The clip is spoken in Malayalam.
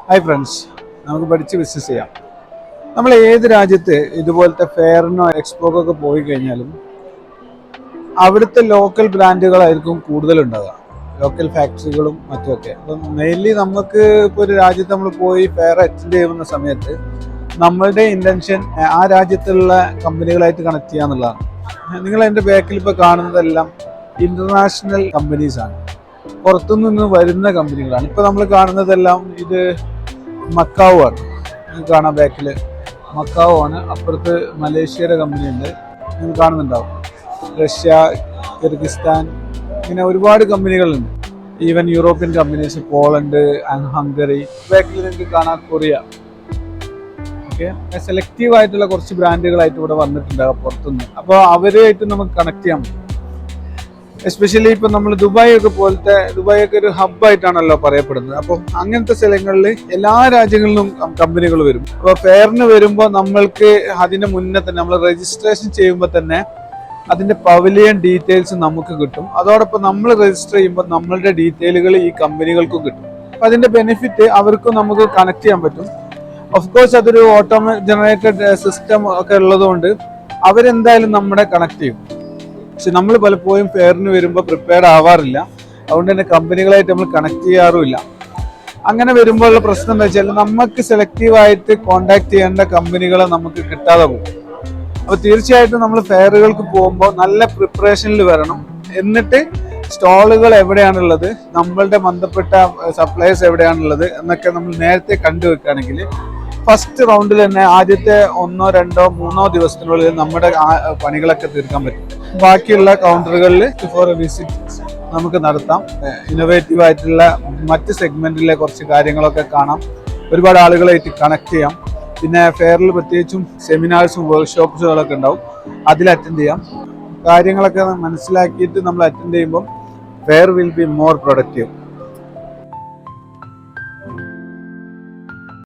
ഹായ് ഫ്രണ്ട്സ്, നമുക്ക് പഠിച്ച് ബിസിനസ് ചെയ്യാം. നമ്മൾ ഏത് രാജ്യത്ത് ഇതുപോലത്തെ ഫെയറിനോ എക്സ്പോക്കൊക്കെ പോയി കഴിഞ്ഞാലും അവിടുത്തെ ലോക്കൽ ബ്രാൻഡുകളായിരിക്കും കൂടുതലുണ്ടാവുക, ലോക്കൽ ഫാക്ടറികളും മറ്റുമൊക്കെ. അപ്പം മെയിൻലി നമുക്ക് ഇപ്പോൾ ഒരു രാജ്യത്ത് നമ്മൾ പോയി ഫെയർ അറ്റൻഡ് ചെയ്യുന്ന സമയത്ത് നമ്മളുടെ ഇൻറ്റൻഷൻ ആ രാജ്യത്തുള്ള കമ്പനികളായിട്ട് കണക്ട് ചെയ്യുക എന്നുള്ളതാണ്. നിങ്ങൾ എൻ്റെ ബാക്കിൽ ഇപ്പോൾ കാണുന്നതെല്ലാം ഇൻ്റർനാഷണൽ കമ്പനീസാണ്, പുറത്തുനിന്ന് വരുന്ന കമ്പനികളാണ്. ഇപ്പോൾ നമ്മൾ കാണുന്നതെല്ലാം ഇത് മക്കാവു ആണ്. നിങ്ങൾക്ക് കാണാം ബാക്കിൽ മക്കാവു ആണ്. അപ്പുറത്ത് മലേഷ്യയുടെ കമ്പനി ഉണ്ട്, നിങ്ങൾ കാണുന്നുണ്ടാവും. റഷ്യ, കിർഗിസ്ഥാൻ, ഇങ്ങനെ ഒരുപാട് കമ്പനികളുണ്ട്. Even European companies, Poland, Hungary. ബാക്കിൽ നിങ്ങൾക്ക് കാണാം കൊറിയ. ഓക്കെ, സെലക്റ്റീവ് ആയിട്ടുള്ള കുറച്ച് ബ്രാൻഡുകളായിട്ട് ഇവിടെ വന്നിട്ടുണ്ടാകും പുറത്തുനിന്ന്. അപ്പോൾ അവരുമായിട്ട് നമുക്ക് കണക്ട് ചെയ്യാൻ പറ്റും. എസ്പെഷ്യലി ഇപ്പം നമ്മൾ ദുബായ് ഒക്കെ ഒരു ഹബ്ബായിട്ടാണല്ലോ പറയപ്പെടുന്നത്. അപ്പോൾ അങ്ങനത്തെ സ്ഥലങ്ങളിൽ എല്ലാ രാജ്യങ്ങളിലും കമ്പനികൾ വരും. അപ്പോൾ ഫെയറിന് വരുമ്പോൾ നമ്മൾക്ക് അതിന് മുന്നേ തന്നെ നമ്മൾ രജിസ്ട്രേഷൻ ചെയ്യുമ്പോൾ തന്നെ അതിൻ്റെ പവലിയൻ ഡീറ്റെയിൽസ് നമുക്ക് കിട്ടും. അതോടൊപ്പം നമ്മൾ രജിസ്റ്റർ ചെയ്യുമ്പോൾ നമ്മളുടെ ഡീറ്റെയിലുകൾ ഈ കമ്പനികൾക്കും കിട്ടും. അപ്പം അതിൻ്റെ ബെനിഫിറ്റ് അവർക്കും നമുക്ക് കണക്ട് ചെയ്യാൻ പറ്റും. ഓഫ് കോഴ്സ് അതൊരു ജനറേറ്റഡ് സിസ്റ്റം ഒക്കെ ഉള്ളതുകൊണ്ട് അവരെന്തായാലും നമ്മളെ കണക്ട് ചെയ്യും. പക്ഷെ നമ്മൾ പലപ്പോഴും ഫെയറിന് വരുമ്പോൾ പ്രിപ്പയർഡ് ആവാറില്ല. അതുകൊണ്ട് തന്നെ കമ്പനികളായിട്ട് നമ്മൾ കണക്ട് ചെയ്യാറുമില്ല. അങ്ങനെ വരുമ്പോഴുള്ള പ്രശ്നം എന്താ വെച്ചാൽ നമുക്ക് സെലക്റ്റീവായിട്ട് കോണ്ടാക്ട് ചെയ്യേണ്ട കമ്പനികളെ നമുക്ക് കിട്ടാതെ പോകും. അപ്പോൾ തീർച്ചയായിട്ടും നമ്മൾ ഫെയറുകൾക്ക് പോകുമ്പോൾ നല്ല പ്രിപ്പറേഷനിൽ വരണം. എന്നിട്ട് സ്റ്റോളുകൾ എവിടെയാണുള്ളത്, നമ്മളുടെ ബന്ധപ്പെട്ട സപ്ലയേഴ്സ് എവിടെയാണുള്ളത് എന്നൊക്കെ നമ്മൾ നേരത്തെ കണ്ടുവെക്കുകയാണെങ്കിൽ ഫസ്റ്റ് റൗണ്ടിൽ തന്നെ ആദ്യത്തെ 1, 2, 3 ദിവസത്തിനുള്ളിൽ നമ്മുടെ പണികളൊക്കെ തീർക്കാൻ പറ്റും. ബാക്കിയുള്ള കൗണ്ടറുകളിൽ ഫോർ വിസിറ്റ് നമുക്ക് നടത്താം. ഇന്നോവേറ്റീവ് ആയിട്ടുള്ള മറ്റ് സെഗ്മെന്റിലെ കുറച്ച് കാര്യങ്ങളൊക്കെ കാണാം. ഒരുപാട് ആളുകളായിട്ട് കണക്ട് ചെയ്യാം. പിന്നെ ഫെയറിൽ പ്രത്യേകിച്ചും സെമിനാർസും വർക്ക്ഷോപ്സുകളൊക്കെ ഉണ്ടാവും, അതിൽ അറ്റൻഡ് ചെയ്യാം. കാര്യങ്ങളൊക്കെ മനസ്സിലാക്കിയിട്ട് നമ്മൾ അറ്റൻഡ് ചെയ്യുമ്പോൾ fair will be more productive.